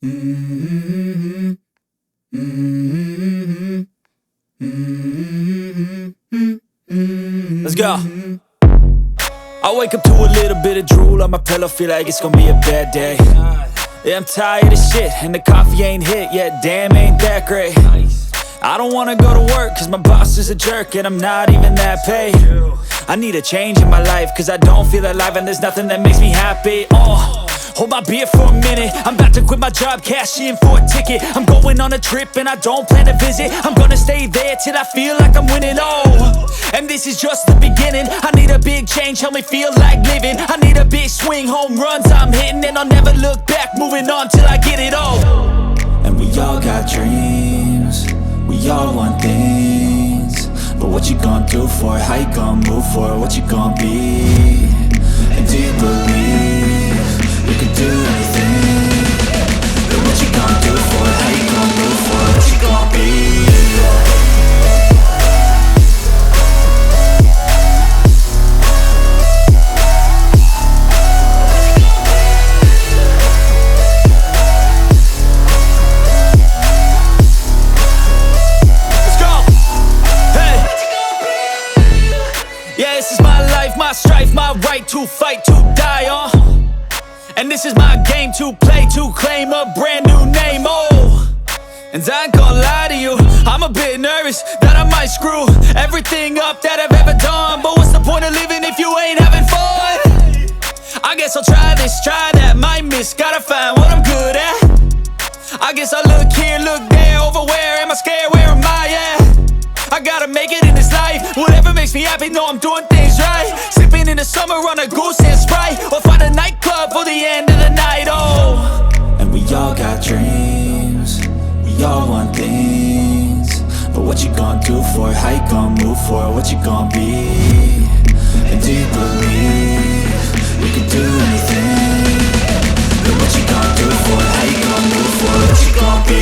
Mm-hmm. Mm-hmm. Mm-hmm. Let's go. I wake up to a little bit of drool on my pillow, feel like it's gonna be a bad day. Yeah, I'm tired of shit, and the coffee ain't hit yet, damn, ain't that great. I don't wanna go to work, cause my boss is a jerk, and I'm not even that paid. I need a change in my life, cause I don't feel alive, and there's nothing that makes me happy. Hold my beer for a minute, I'm about to quit my job, cash in for a ticket. I'm going on a trip and I don't plan to visit. I'm gonna stay there till I feel like I'm winning, and this is just the beginning. I need a big change, help me feel like living. I need a big swing, home runs I'm hitting, and I'll never look back, moving on till I get it all. And we all got dreams, we all want things, but what you gonna do for it? How you gonna move for it? What you gonna be? And do you believe you can do anything? But what you gonna do for it? How you gonna move for it? What you gonna be? My strife, my right to fight, to die on. And this is my game to play, to claim a brand new name, And I ain't gonna lie to you, I'm a bit nervous that I might screw everything up that I've ever done. But what's the point of living if you ain't having fun? I guess I'll try this, try that, might miss, gotta find what I'm good at. I guess I look here, look there, over where am I scared, where am I at? I gotta make it in this life, whatever makes me happy, know I'm doing things right. Sipping in the summer on a goose and Sprite, or find a nightclub for the end of the night, And we all got dreams, we all want things, but what you gonna do for it? How you gonna move for it? What you gonna be? And do you believe you can do anything? But what you gonna do for it? How you gonna move for it? What you gonna be?